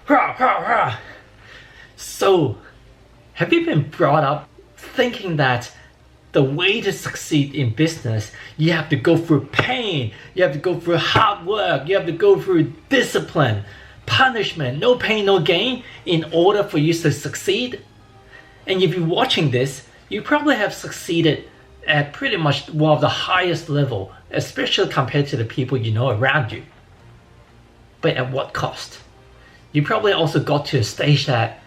Rah, rah, rah. So, have you been brought up thinking that the way to succeed in business, you have to go through pain, you have to go through hard work, you have to go through discipline, punishment, no pain, no gain, in order for you to succeed? And if you're watching this, you probably have succeeded at pretty much one of the highest level, especially compared to the people you know around you. But at what cost? You probably also got to a stage that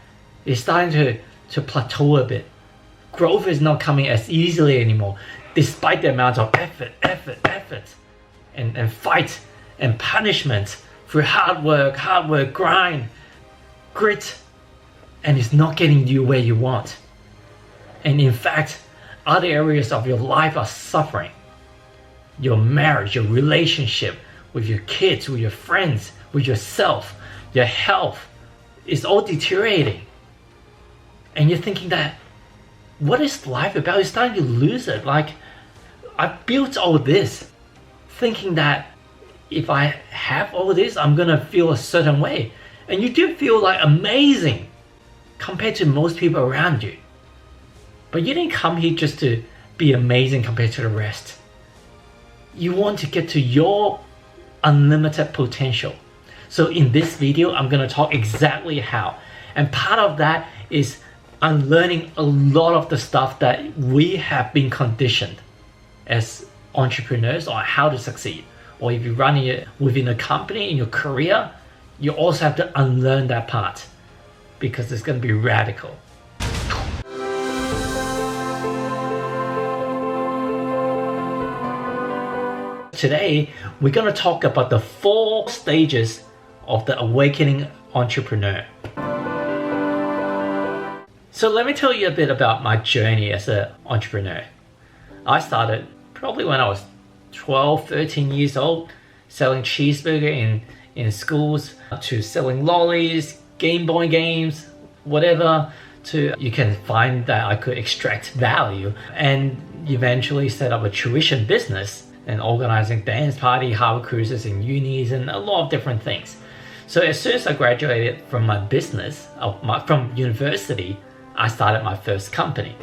is starting to plateau a bit. Growth is not coming as easily anymore, despite the amount of effort, and fight and punishment through hard work, grind, grit, and it's not getting you where you want. And in fact, other areas of your life are suffering. Your marriage, your relationship with your kids, with your friends, with yourself, your health is all deteriorating. And you're thinking that, what is life about? You're starting to lose it. Like, I built all this thinking that if I have all this, I'm gonna feel a certain way. And you do feel like amazing compared to most people around you. But you didn't come here just to be amazing compared to the rest. You want to get to your unlimited potential. So in this video, I'm gonna talk exactly how. And part of that is unlearning a lot of the stuff that we have been conditioned as entrepreneurs on how to succeed. Or if you run it within a company, in your career, you also have to unlearn that part because it's going to be radical. Today, we're going to talk about the 4 stages of the awakening entrepreneur. So let me tell you a bit about my journey as an entrepreneur. I started probably when I was 12, 13 years old, selling cheeseburger in schools, to selling lollies, Game Boy games, whatever, to you can find that I could extract value, and eventually set up a tuition business and organizing dance party, Harvard cruises in unis, and a lot of different things. So as soon as I graduated from my business, from university, I started my first company.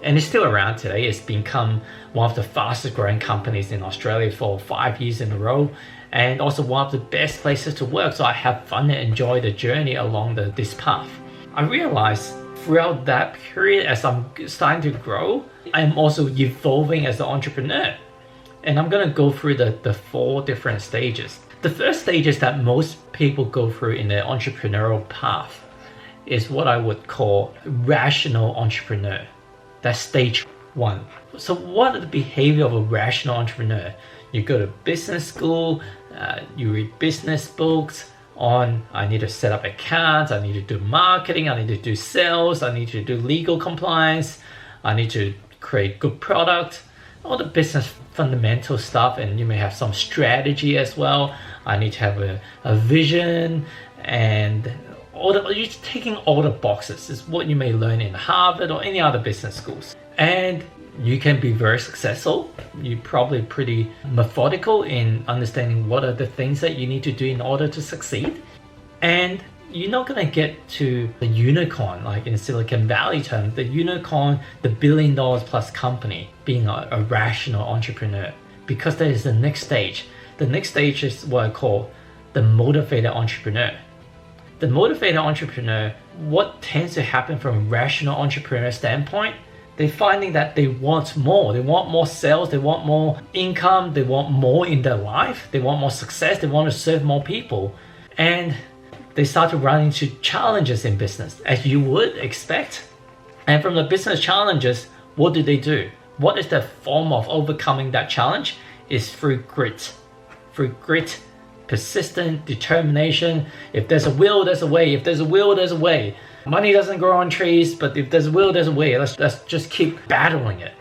And it's still around today. It's become one of the fastest growing companies in Australia for 5 years in a row, and also one of the best places to work. So I have fun and enjoy the journey along this path. I realized throughout that period, as I'm starting to grow, I'm also evolving as an entrepreneur. And I'm gonna go through the 4 different stages. The first stage is that most people go through in the entrepreneurial path is what I would call rational entrepreneur. That's stage 1. So what is the behavior of a rational entrepreneur? You go to business school, you read business books on, I need to set up accounts, I need to do marketing, I need to do sales, I need to do legal compliance, I need to create good product, all the business fundamental stuff, and you may have some strategy as well. I need to have a vision, and you're taking all the boxes. Is what you may learn in Harvard or any other business schools. And you can be very successful. You're probably pretty methodical in understanding what are the things that you need to do in order to succeed. And you're not gonna get to the unicorn, like in Silicon Valley term, the unicorn, the $1 billion plus company, being a rational entrepreneur, because that is the next stage. The next stage is what I call the motivated entrepreneur. The motivated entrepreneur, what tends to happen from a rational entrepreneur standpoint, they're finding that they want more. They want more sales, they want more income, they want more in their life, they want more success, they want to serve more people. And they start to run into challenges in business, as you would expect. And from the business challenges, what do? What is the form of overcoming that challenge? Is through grit. Through grit, persistent determination. If there's a will, there's a way. If there's a will, there's a way. Money doesn't grow on trees, but if there's a will, there's a way. Let's just keep battling it.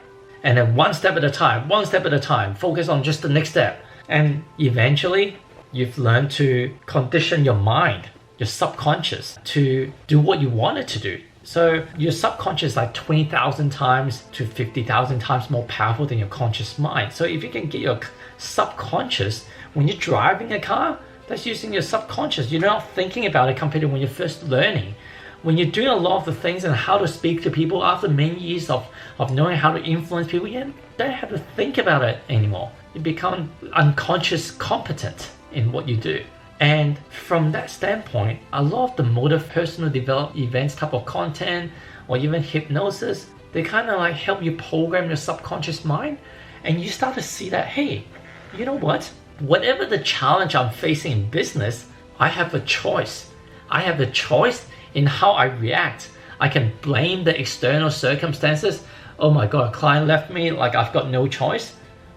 And then one step at a time, focus on just the next step. And eventually, you've learned to condition your mind, your subconscious, to do what you want it to do. So your subconscious is like 20,000 times to 50,000 times more powerful than your conscious mind. So if you can get your subconscious, when you're driving a car, That's using your subconscious. You're not thinking about it compared to when you're first learning. When you're doing a lot of the things and how to speak to people after many years of knowing how to influence people, you don't have to think about it anymore. You become unconscious competent in what you do. And from that standpoint, a lot of the personal development events type of content or even hypnosis, they kind of like help you program your subconscious mind, and you start to see that, hey, you know what? Whatever the challenge I'm facing in business, I have a choice. I have a choice in how I react. I can blame the external circumstances. Oh my God, a client left me, like I've got no choice,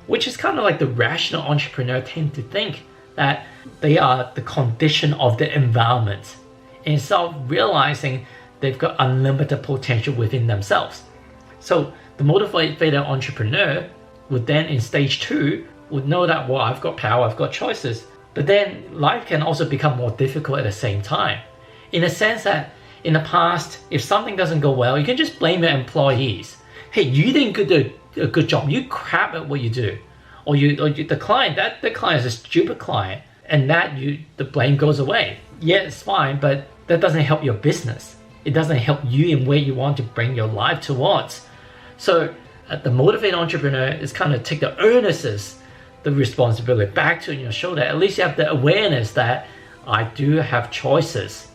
which is kind of like the rational entrepreneur tend to think that they are the condition of the environment, instead of realizing they've got unlimited potential within themselves. So the motivated entrepreneur would then in stage 2 would know that, well, I've got power, I've got choices. But then life can also become more difficult at the same time. In the sense that in the past, if something doesn't go well, you can just blame your employees. Hey, you didn't do a good job. You crap at what you do. Or the client, the client is a stupid client, and the blame goes away. Yeah, it's fine, but that doesn't help your business. It doesn't help you in where you want to bring your life towards. So the motivated entrepreneur is kind of take the onus, the responsibility back to your shoulder. At least you have the awareness that I do have choices.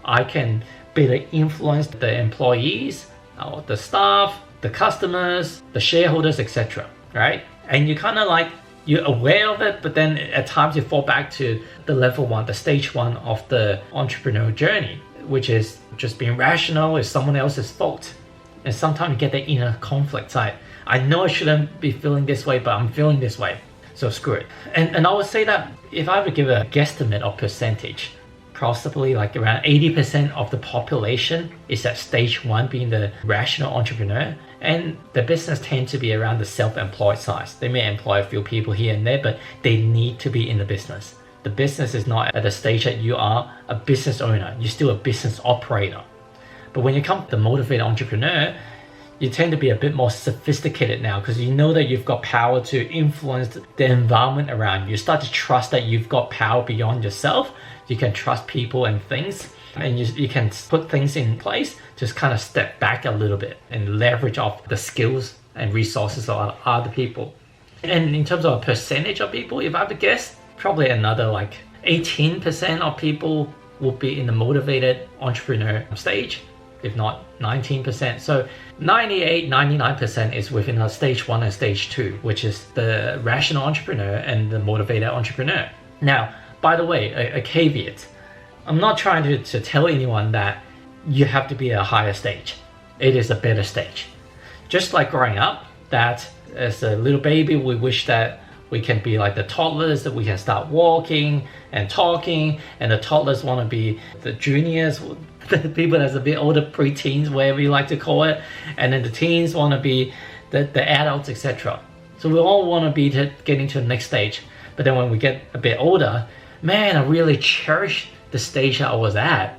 I can better influence the employees, or the staff, the customers, the shareholders, etc. Right? And you kind of like, you're aware of it, but then at times you fall back to the level 1, the stage 1 of the entrepreneurial journey, which is just being rational is someone else's fault. And sometimes you get the inner conflict side. I know I shouldn't be feeling this way, but I'm feeling this way, so screw it. And I would say that if I were to give a guesstimate of percentage, possibly like around 80% of the population is at stage 1, being the rational entrepreneur, and the business tend to be around the self-employed size. They may employ a few people here and there, but they need to be in the business. The business is not at the stage that you are a business owner. You're still a business operator. But when you come to the motivated entrepreneur, you tend to be a bit more sophisticated now, because you know that you've got power to influence the environment around you. You start to trust that you've got power beyond yourself. You can trust people and things, and you can put things in place, just kind of step back a little bit and leverage off the skills and resources of other people. And in terms of a percentage of people, if I have to guess, probably another like 18% of people will be in the motivated entrepreneur stage, if not 19%. So 99% is within a stage 1 and stage 2, which is the rational entrepreneur and the motivated entrepreneur. Now, by the way, a caveat. I'm not trying to tell anyone that you have to be at a higher stage. It is a better stage. Just like growing up, that as a little baby, we wish that we can be like the toddlers, that we can start walking and talking, and the toddlers want to be the juniors, the people that's a bit older, pre-teens, whatever you like to call it, and then the teens want to be the adults, etc. So we all want to be getting to the next stage. But then when we get a bit older, man, I really cherish the stage that I was at.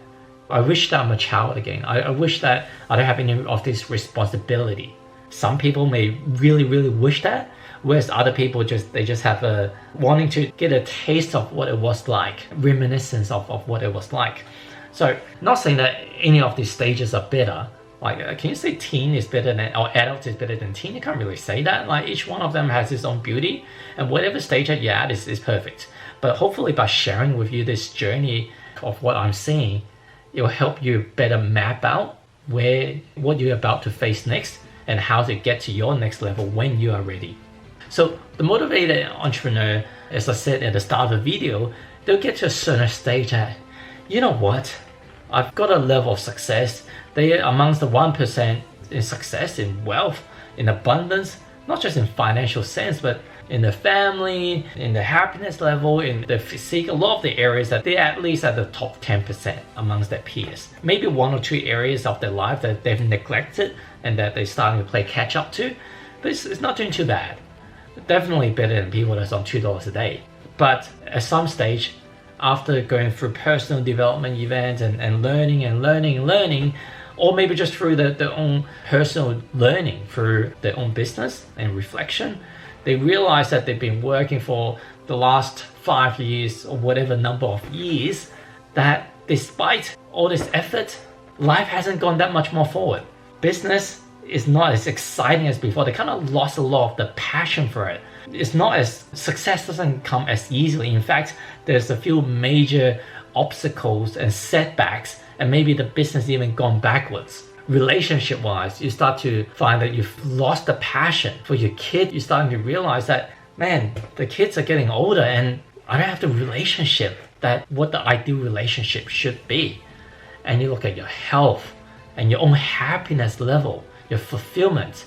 I wish that I'm a child again. I wish that I don't have any of this responsibility. Some people may really, really wish that, whereas other people they just have a wanting to get a taste of what it was like, reminiscence of what it was like. So not saying that any of these stages are better. Like, can you say teen is better than, or adult is better than teen? You can't really say that. Like, each one of them has its own beauty, and whatever stage that you're at is perfect. But hopefully by sharing with you this journey of what I'm seeing, it will help you better map out what you're about to face next and how to get to your next level when you are ready. So the motivated entrepreneur, as I said at the start of the video, they'll get to a certain stage that, you know what, I've got a level of success. They are amongst the 1% in success, in wealth, in abundance, not just in financial sense, but in the family, in the happiness level, in the physique, a lot of the areas that they're at least at the top 10% amongst their peers. Maybe 1 or 2 areas of their life that they've neglected and that they're starting to play catch up to, but it's not doing too bad. Definitely better than people that's on $2 a day. But at some stage, after going through personal development events and learning, or maybe just through their own personal learning through their own business and reflection, they realize that they've been working for the last 5 years or whatever number of years, that despite all this effort, life hasn't gone that much more forward. Business is not as exciting as before. They kind of lost a lot of the passion for it. It's not as, success doesn't come as easily. In fact, there's a few major obstacles and setbacks, and maybe the business even gone backwards. Relationship wise, you start to find that you've lost the passion for your kid. You're starting to realize that, man, the kids are getting older and I don't have the relationship that what the ideal relationship should be. And you look at your health and your own happiness level, your fulfillment,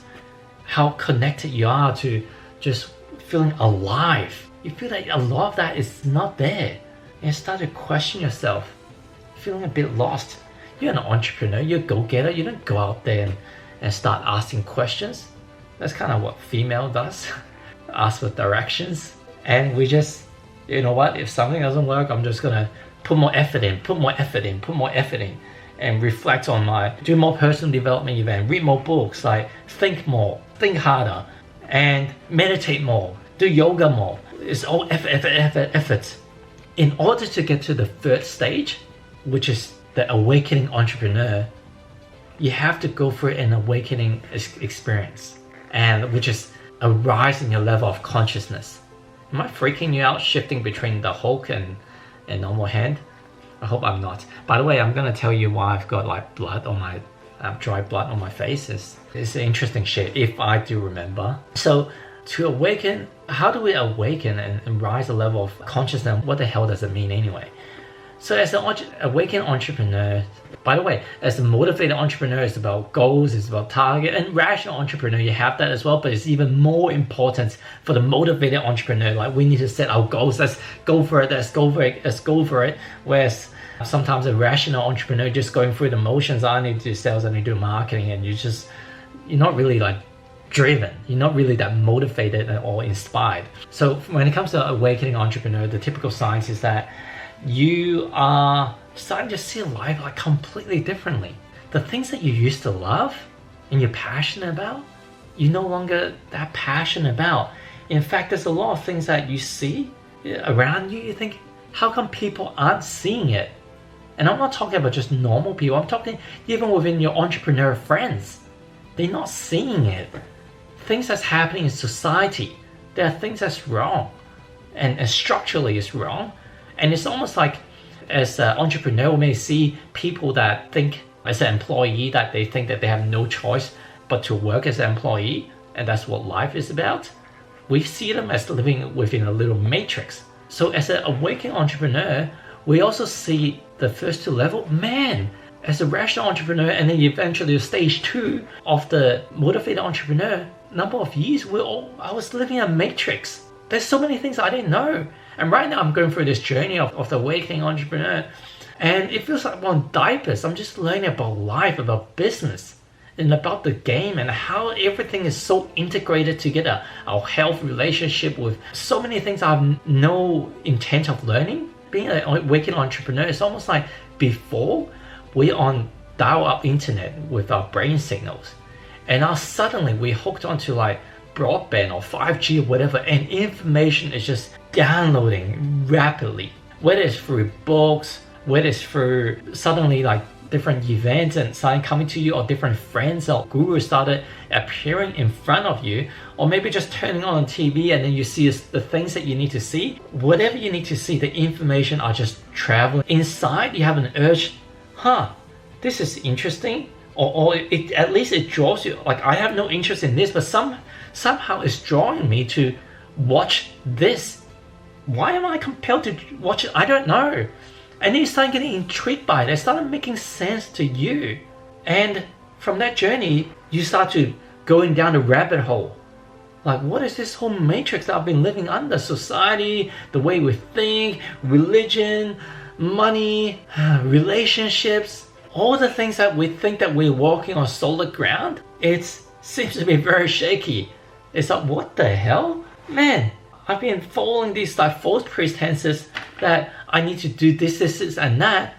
how connected you are to just feeling alive. You feel that a lot of that is not there. And you start to question yourself, feeling a bit lost. You're an entrepreneur, you're a go-getter. You don't go out there and start asking questions. That's kind of what female does. Ask for directions. And we just, you know what, if something doesn't work, I'm just gonna put more effort in, and reflect on do more personal development event, read more books, like think more, think harder, and meditate more, do yoga more. It's all effort. In order to get to the third stage, which is the awakening entrepreneur, you have to go through an awakening experience, and which is a rise in your level of consciousness. Am I freaking you out shifting between the Hulk and normal hand? I hope I'm not. By the way, I'm gonna tell you why I've got like blood on my dry blood on my face. It's an interesting shit if I do remember. So to awaken, how do we awaken and rise a level of consciousness? What the hell does it mean anyway? So as an awakened entrepreneur, by the way, as a motivated entrepreneur, it's about goals, it's about target, and rational entrepreneur, you have that as well, but it's even more important for the motivated entrepreneur. Like, we need to set our goals, let's go for it. Whereas sometimes a rational entrepreneur just going through the motions, I need to do sales, I need to do marketing, and you're not really like driven, you're not really that motivated or inspired. So when it comes to awakening entrepreneur, the typical signs is that you are starting to see life like completely differently. The things that you used to love and you're passionate about, you're no longer that passionate about. In fact, there's a lot of things that you see around you, you think, how come people aren't seeing it? And I'm not talking about just normal people, I'm talking even within your entrepreneur friends. They're not seeing it. Things that's happening in society, there are things that's wrong, and structurally it's wrong. And it's almost like, as an entrepreneur, we may see people that think, as an employee, that they think that they have no choice but to work as an employee, and that's what life is about. We see them as living within a little matrix. So as an awakened entrepreneur, we also see the first two levels. Man, as a rational entrepreneur, and then eventually stage 2 of the motivated entrepreneur, number of years, I was living in a matrix. There's so many things I didn't know. And right now I'm going through this journey of the awakening entrepreneur, and it feels like I'm on diapers. I'm just learning about life, about business, and about the game, and how everything is so integrated together. Our health, relationship, with so many things I have no intent of learning. Being an awakened entrepreneur, it's almost like before we're on dial-up internet with our brain signals, and now suddenly we're hooked onto like broadband or 5G or whatever, and information is just downloading rapidly, whether it's through books, whether it's through suddenly like different events and starting coming to you, or different friends or gurus started appearing in front of you, or maybe just turning on TV and then you see the things that you need to see. Whatever you need to see, the information are just traveling. Inside, you have an urge, this is interesting, or at least it draws you. Like, I have no interest in this, but somehow it's drawing me to watch this. Why am I compelled to watch it? I don't know. And then you start getting intrigued by it. It started making sense to you. And from that journey, you start to going down the rabbit hole. Like, what is this whole matrix that I've been living under? Society, the way we think, religion, money, relationships, all the things that we think that we're walking on solid ground, it seems to be very shaky. It's like, what the hell? Man, I've been following these like false pretenses that I need to do this, and that,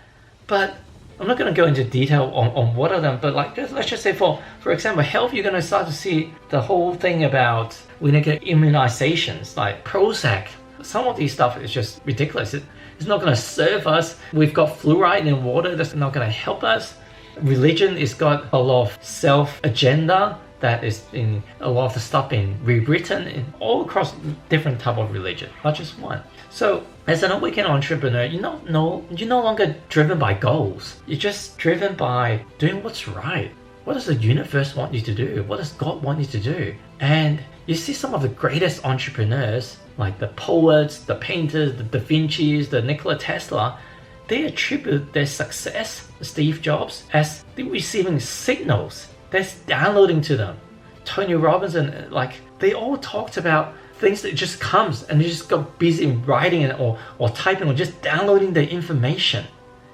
but I'm not going to go into detail on what of them, but like, let's just say for example, health, you're going to start to see the whole thing about we need to get immunizations like Prozac, Some of these stuff is just ridiculous. It's not going to serve us. We've got fluoride in water that's not going to help us. Religion has got a lot of self-agenda that is in a lot of the stuff being rewritten in all across different type of religion, not just one. So as an awakened entrepreneur, you're no longer driven by goals. You're just driven by doing what's right. What does the universe want you to do? What does God want you to do? And you see some of the greatest entrepreneurs, like the poets, the painters, the Da Vinci's, the Nikola Tesla, they attribute their success, Steve Jobs, as they're receiving signals that's downloading to them. Tony Robbins, like, they all talked about things that just comes and they just got busy writing it or typing or just downloading the information.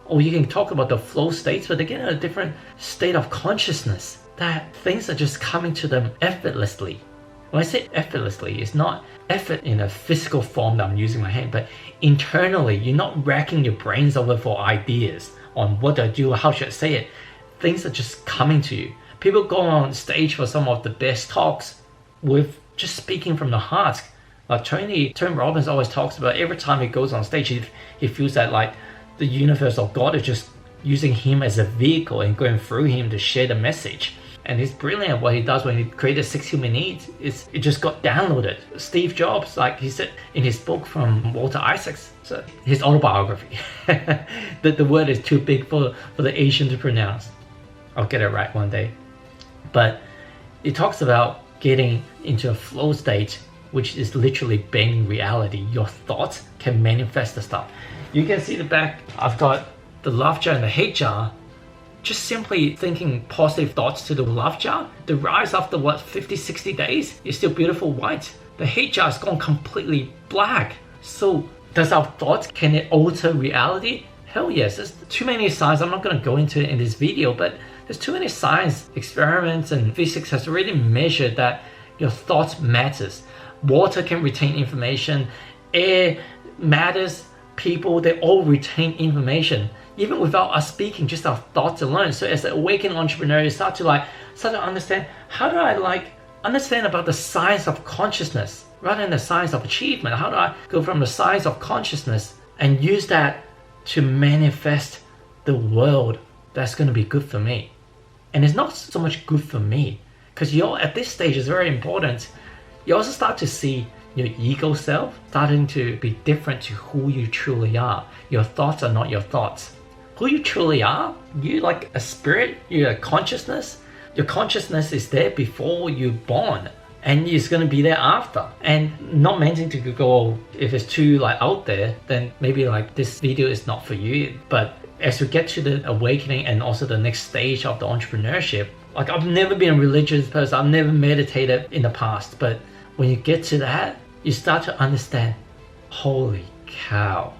Or you can talk about the flow states, but they get in a different state of consciousness that things are just coming to them effortlessly. When I say effortlessly, it's not effort in a physical form that I'm using my hand, but internally, you're not racking your brains over for ideas on what to do or how should I say it. Things are just coming to you. People go on stage for some of the best talks with just speaking from the heart. Like Tony Robbins always talks about every time he goes on stage, he feels that like the universe or God is just using him as a vehicle and going through him to share the message. And he's brilliant at what he does. When he created 6 Human Needs, it just got downloaded. Steve Jobs, like he said in his book from Walter Isaacs, so his autobiography, that the word is too big for the Asian to pronounce. I'll get it right one day. But it talks about getting into a flow state, which is literally being reality. Your thoughts can manifest the stuff. You can see the back, I've got the love jar and the hate jar. Just simply thinking positive thoughts to the love jar, the rise after 50, 60 days is still beautiful white. The hate jar has gone completely black. So does our thoughts, can it alter reality? Hell yes. There's too many signs. I'm not going to go into it in this video, but there's too many science experiments and physics has already measured that your thoughts matters. Water can retain information, air matters, people, they all retain information. Even without us speaking, just our thoughts alone. So as an awakened entrepreneur, you start to understand, how do I understand about the science of consciousness rather than the science of achievement? How do I go from the science of consciousness and use that to manifest the world that's going to be good for me? And it's not so much good for me, because at this stage is very important. You also start to see your ego self starting to be different to who you truly are. Your thoughts are not your thoughts. Who you truly are, you like a spirit, you're a consciousness. Your consciousness is there before you're born, and it's going to be there after. And not meaning to go, if it's too out there, then maybe this video is not for you. But as we get to the awakening and also the next stage of the entrepreneurship, I've never been a religious person, I've never meditated in the past, but when you get to that, you start to understand, holy cow,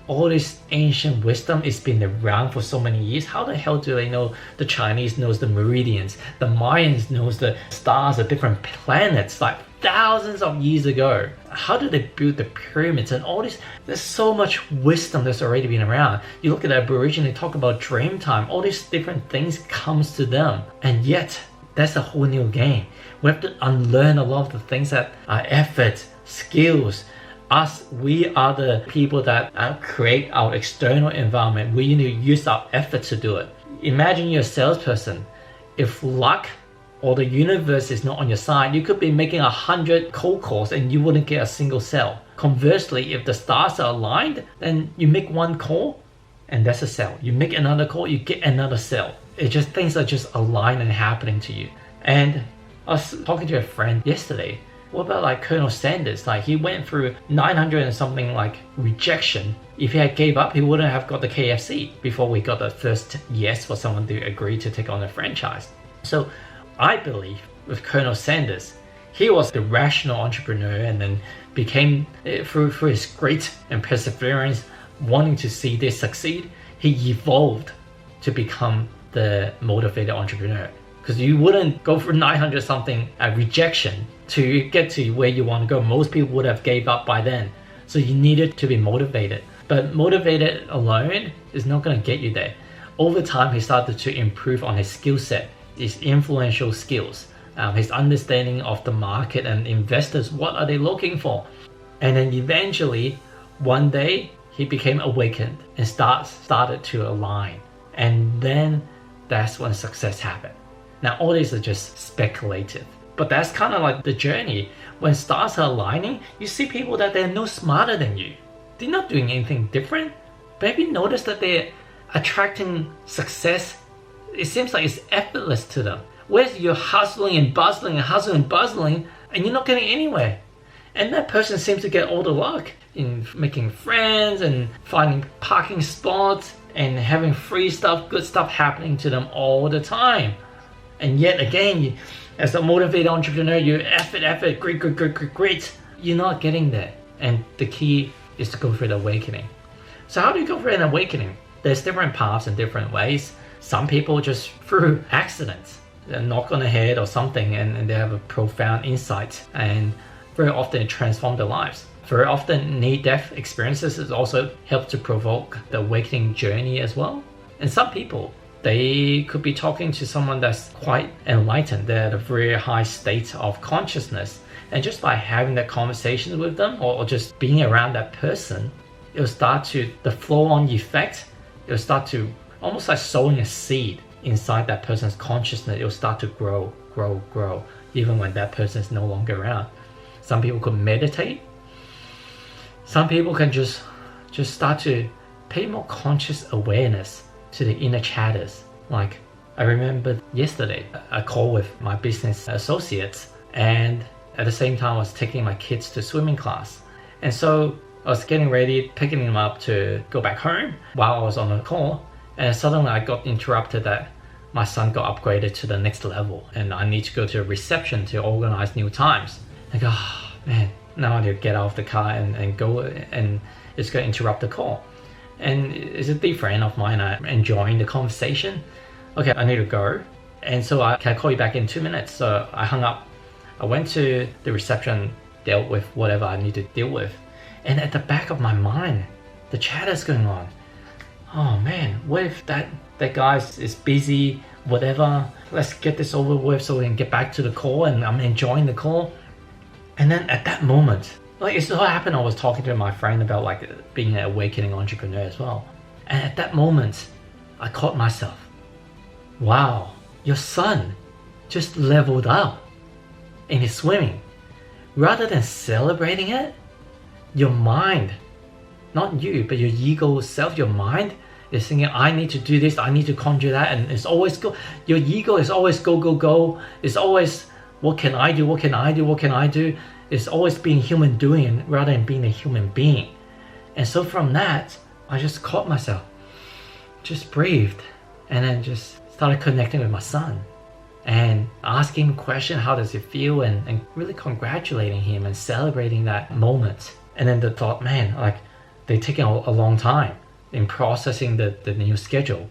all this ancient wisdom has been around for so many years. How the hell do they know? The Chinese knows the meridians, the Mayans knows the stars, the different planets, thousands of years ago. How did they build the pyramids and all this? There's so much wisdom that's already been around. You look at the Aborigine, they talk about dream time, all these different things comes to them. And yet, that's a whole new game. We have to unlearn a lot of the things that are effort, skills. We are the people that create our external environment. We need to use our effort to do it. Imagine you're a salesperson. If luck or the universe is not on your side, you could be making 100 cold calls and you wouldn't get a single sale. Conversely, if the stars are aligned, then you make one call and that's a sale. You make another call, you get another sale. Things are just aligned and happening to you. And I was talking to a friend yesterday. What about Colonel Sanders? He went through 900 and something rejection. If he had gave up, he wouldn't have got the KFC before we got the first yes for someone to agree to take on the franchise. So I believe with Colonel Sanders, he was the rational entrepreneur and then became, through his grit and perseverance, wanting to see this succeed, he evolved to become the motivated entrepreneur. Because you wouldn't go through 900 something rejection to get to where you want to go. Most people would have gave up by then. So you needed to be motivated. But motivated alone is not going to get you there. Over time, he started to improve on his skill set, his influential skills, his understanding of the market and investors. What are they looking for? And then eventually, one day, he became awakened and started to align. And then that's when success happened. Now, all these are just speculative. But that's kind of like the journey. When stars are aligning, you see people that they're no smarter than you. They're not doing anything different. But have you noticed that they're attracting success? It seems like it's effortless to them. Whereas you're hustling and bustling and you're not getting anywhere. And that person seems to get all the luck in making friends and finding parking spots and having free stuff, good stuff happening to them all the time. And yet again, as a motivated entrepreneur, you effort, grit, you're not getting there. And the key is to go through the awakening. So how do you go through an awakening? There's different paths in different ways. Some people just through accidents, they knock on the head or something and they have a profound insight, and very often it transforms their lives. Very often near-death experiences has also helped to provoke the awakening journey as well. And some people, they could be talking to someone that's quite enlightened. They're at a very high state of consciousness. And just by having that conversation with them or just being around that person, it'll start to, the flow-on effect, it'll start to, almost like sowing a seed inside that person's consciousness. It'll start to grow, even when that person is no longer around. Some people could meditate. Some people can just start to pay more conscious awareness to the inner chatters. Like, I remember yesterday, a call with my business associates, and at the same time I was taking my kids to swimming class. And so I was getting ready, picking them up to go back home while I was on the call, and suddenly I got interrupted that my son got upgraded to the next level and I need to go to a reception to organize new times. I go, oh, man, now I need to get out of the car and go, and it's going to interrupt the call. And it's a dear friend of mine. I'm enjoying the conversation. Okay, I need to go. And so can I call you back in 2 minutes? So I hung up. I went to the reception, dealt with whatever I need to deal with. And at the back of my mind, the chatter's going on. Oh man, what if that guy is busy, whatever. Let's get this over with so we can get back to the call, and I'm enjoying the call. And then at that moment, like it so happened I was talking to my friend about like being an awakening entrepreneur as well. And at that moment, I caught myself. Wow, your son just leveled up in his swimming. Rather than celebrating it, your mind, not you, but your ego self, your mind is thinking, I need to do this, I need to conjure that, and it's always go. Your ego is always go. It's always, what can I do? It's always being human doing rather than being a human being. And so from that, I just caught myself, just breathed, and then just started connecting with my son and asking him questions, how does it feel, and really congratulating him and celebrating that moment. And then the thought, man, like they're taking a long time in processing the new schedule.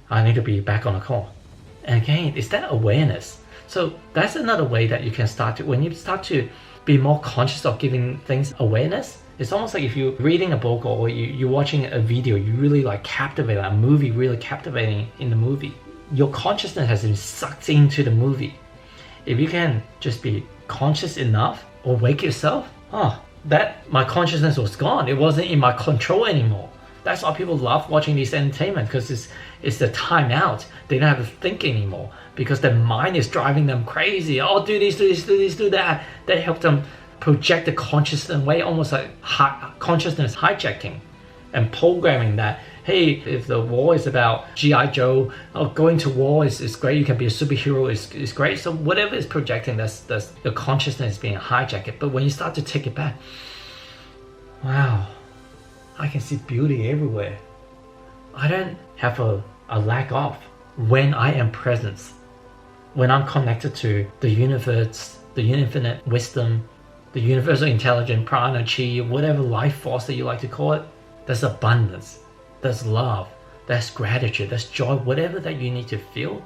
I need to be back on a call. And again, it's that awareness. So that's another way that you can start to, when you start to be more conscious of giving things awareness, it's almost like if you're reading a book or you're watching a video, you really like captivated, a movie really captivating in the movie. Your consciousness has been sucked into the movie. If you can just be conscious enough or wake yourself, that my consciousness was gone. It wasn't in my control anymore. That's why people love watching this entertainment, because it's the time out. They don't have to think anymore because their mind is driving them crazy. Oh, do this, do that. That helps them project the consciousness away, almost like consciousness hijacking and programming that, hey, if the war is about G.I. Joe, going to war is great, you can be a superhero is great. So whatever is projecting, that's the consciousness being hijacked. But when you start to take it back, wow, I can see beauty everywhere. I don't have a lack of when I am present, when I'm connected to the universe, the infinite wisdom, the universal intelligence, prana, chi, whatever life force that you like to call it. There's abundance, there's love, there's gratitude, there's joy, whatever that you need to feel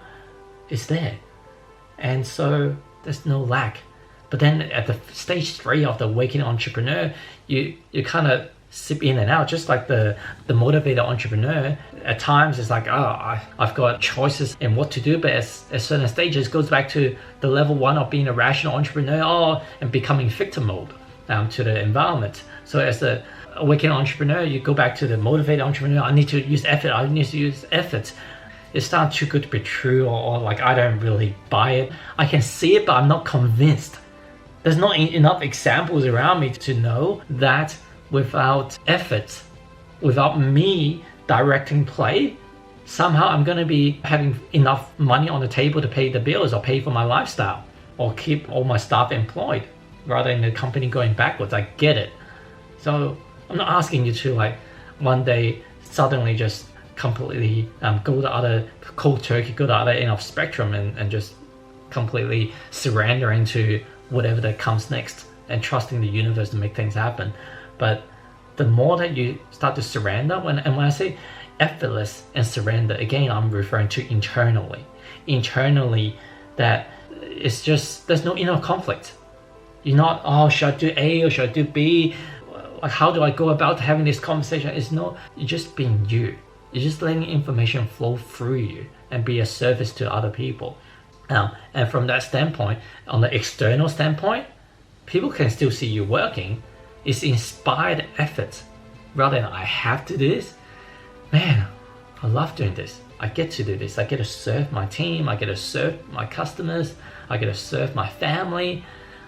is there. And so there's no lack. But then at the stage 3 of the awakening entrepreneur, you kind of sip in and out, just like the motivated entrepreneur. At times it's like, I've got choices in what to do, but at certain stages it goes back to the level 1 of being a rational entrepreneur, and becoming victim mode. to the environment. So as a awakened entrepreneur, you go back to the motivated entrepreneur. I need to use effort. I need to use effort. It's not too good to be true, or like I don't really buy it. I can see it, but I'm not convinced. There's not enough examples around me to know that without effort, without me directing play, somehow I'm going to be having enough money on the table to pay the bills or pay for my lifestyle or keep all my staff employed rather than the company going backwards. I get it. So I'm not asking you to like one day suddenly just completely go the other cold turkey, go the other end of spectrum and just completely surrendering to whatever that comes next and trusting the universe to make things happen. But the more that you start to surrender, when I say effortless and surrender, again, I'm referring to internally, that it's just, there's no inner conflict. You're not, oh, should I do A or should I do B? Like, how do I go about having this conversation? It's no, you're just being you. You're just letting information flow through you and be a service to other people. And from that standpoint, on the external standpoint, people can still see you working. It's inspired effort rather than I have to do this. Man, I love doing this. I get to do this. I get to serve my team. I get to serve my customers. I get to serve my family.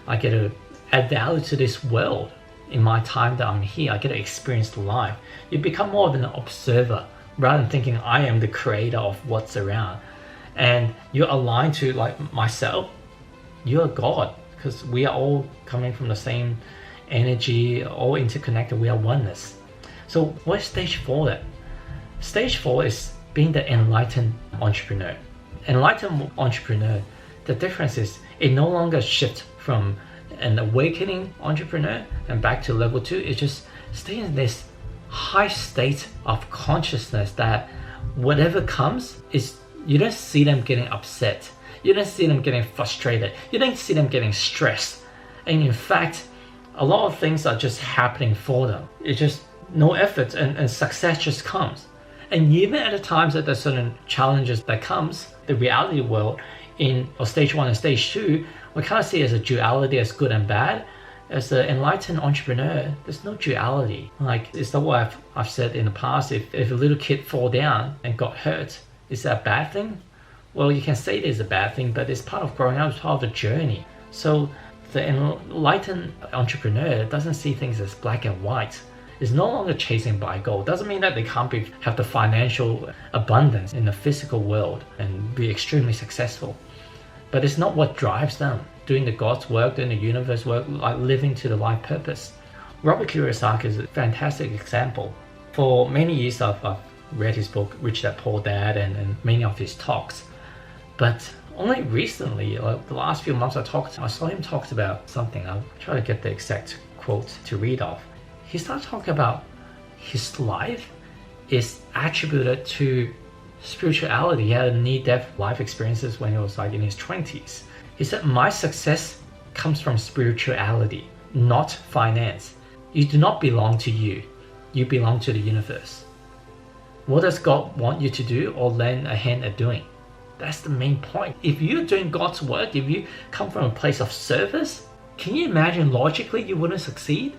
I get to add value to this world in my time that I'm here. I get to experience life. You become more of an observer rather than thinking I am the creator of what's around. And you're aligned to, like myself, you're God, because we are all coming from the same energy, all interconnected. We are oneness. So what's stage 4 then? Stage 4 is being the enlightened entrepreneur. Enlightened entrepreneur, the difference is it no longer shifts from an awakening entrepreneur and back to level 2. It just stays in this high state of consciousness that whatever comes is, you don't see them getting upset. You don't see them getting frustrated. You don't see them getting stressed. And in fact, a lot of things are just happening for them. It's just no effort and success just comes. And even at the times that there's certain challenges that comes, the reality world in stage 1 and stage 2, we kind of see it as a duality, as good and bad. As an enlightened entrepreneur, there's no duality. Like, it's not what I've said in the past. If a little kid fall down and got hurt, is that a bad thing? Well, you can say it is a bad thing, but it's part of growing up, it's part of the journey. So the enlightened entrepreneur doesn't see things as black and white. Is no longer chasing by goal. Doesn't mean that they can't have the financial abundance in the physical world and be extremely successful. But it's not what drives them. Doing the God's work, doing the universe work, like living to the life purpose. Robert Kiyosaki is a fantastic example. For many years I've read his book, Rich Dad Poor Dad, and many of his talks. But only recently, like the last few months I saw him talk about something. I'll try to get the exact quote to read off. He started talking about his life is attributed to spirituality. He had near-death life experiences when he was like in his 20s. He said, my success comes from spirituality, not finance. You do not belong to you. You belong to the universe. What does God want you to do or lend a hand at doing? That's the main point. If you're doing God's work, if you come from a place of service, can you imagine logically you wouldn't succeed?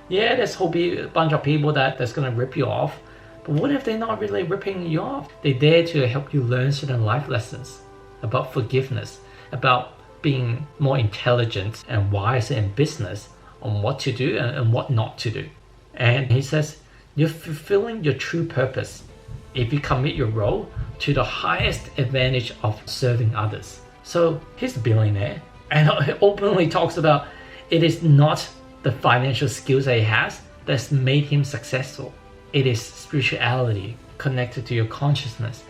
Yeah, there's a whole bunch of people that's going to rip you off. But what if they're not really ripping you off? They're there to help you learn certain life lessons about forgiveness, about being more intelligent and wiser in business on what to do and what not to do. And he says, you're fulfilling your true purpose if you commit your role to the highest advantage of serving others. So he's a billionaire and he openly talks about it is not the financial skills that he has that's made him successful. It is spirituality connected to your consciousness,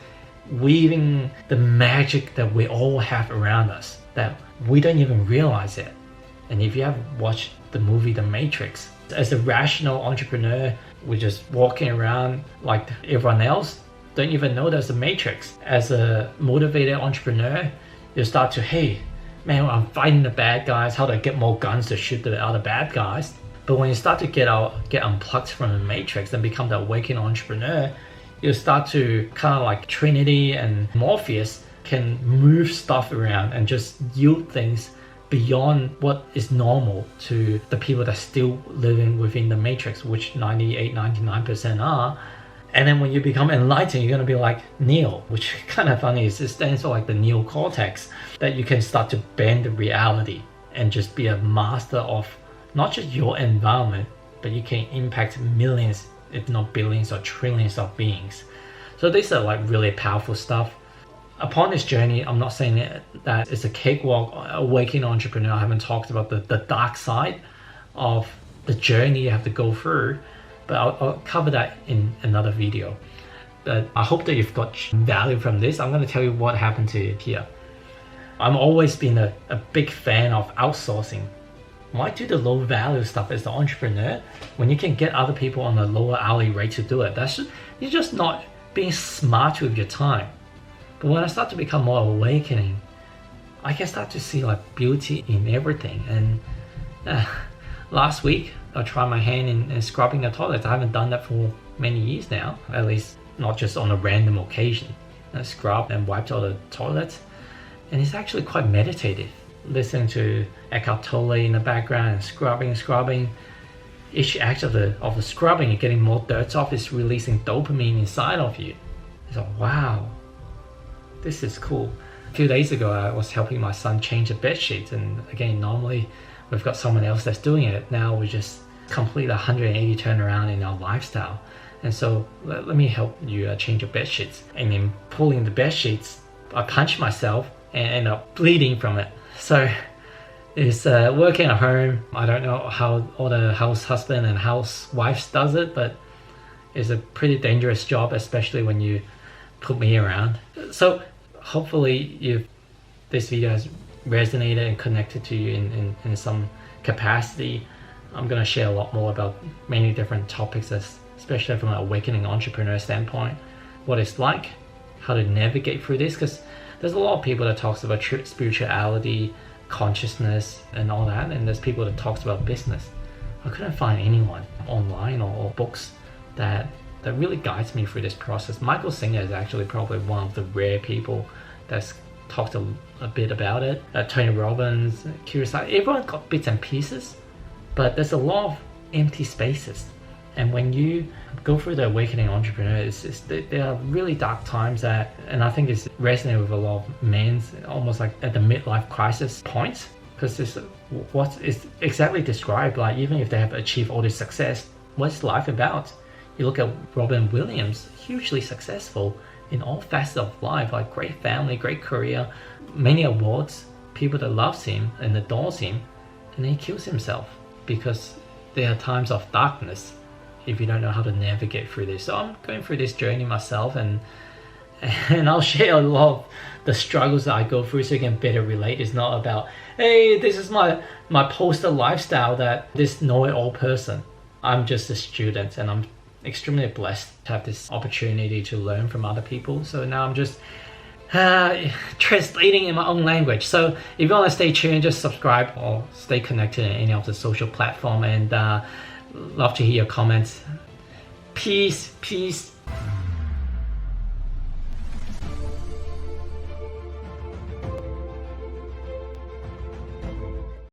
weaving the magic that we all have around us that we don't even realize it. And if you have watched the movie The Matrix, as a rational entrepreneur, we're just walking around like everyone else, don't even know there's a matrix. As a motivated entrepreneur, you start to, hey, man, I'm fighting the bad guys. How do I get more guns to shoot the other bad guys? But when you start to get unplugged from the matrix and become the awakened entrepreneur, you start to kind of like Trinity and Morpheus can move stuff around and just yield things beyond what is normal to the people that still living within the matrix, which 98-99% are. And then when you become enlightened, you're going to be like Neo, which kind of funny. It stands for like the neocortex, that you can start to bend the reality and just be a master of not just your environment, but you can impact millions, if not billions or trillions of beings. So these are like really powerful stuff. Upon this journey, I'm not saying that it's a cakewalk. Awakening entrepreneur, I haven't talked about the dark side of the journey you have to go through, but I'll cover that in another video. But I hope that you've got value from this. I'm going to tell you what happened to here. I've always been a big fan of outsourcing. Why do the low value stuff as the entrepreneur when you can get other people on a lower hourly rate to do it? You're just not being smart with your time. But when I start to become more awakening, I can start to see like beauty in everything. And last week, I tried my hand in scrubbing the toilets. I haven't done that for many years now, at least not just on a random occasion. I scrubbed and wiped all the toilets, and it's actually quite meditative. Listening to Eckhart Tolle in the background and scrubbing. Each act of the scrubbing, you're getting more dirt off, it's releasing dopamine inside of you. It's like, wow, this is cool. A few days ago, I was helping my son change the bed sheets, and again, normally we've got someone else that's doing it. Now we just complete a 180 turnaround in our lifestyle. And so let me help you change your bed sheets. And in pulling the bed sheets, I punched myself and end up bleeding from it. So it's working at home. I don't know how all the house husband and housewives does it, but it's a pretty dangerous job, especially when you put me around. So hopefully this video has resonated and connected to you in some capacity. I'm going to share a lot more about many different topics, especially from an awakening entrepreneur standpoint, what it's like, how to navigate through this, because there's a lot of people that talks about spirituality, consciousness, and all that, and there's people that talks about business. I couldn't find anyone online or books that really guides me through this process. Michael Singer is actually probably one of the rare people that's talked a bit about it. Tony Robbins, Kiyosaki, everyone got bits and pieces, but there's a lot of empty spaces. And when you go through the awakening entrepreneur, there are really dark times and I think it's resonating with a lot of men, almost like at the midlife crisis points, because this what is exactly described, like even if they have achieved all this success, what's life about? You look at Robin Williams, hugely successful in all facets of life, like great family, great career, many awards, people that loves him and adores him, and then he kills himself because there are times of darkness if you don't know how to navigate through this. So I'm going through this journey myself, and I'll share a lot of the struggles that I go through so you can better relate. It's not about, hey, this is my poster lifestyle, that this know-it-all person. I'm just a student, and I'm extremely blessed to have this opportunity to learn from other people. So now I'm just translating in my own language. So if you want to stay tuned, just subscribe or stay connected in any of the social platform, and love to hear your comments. Peace.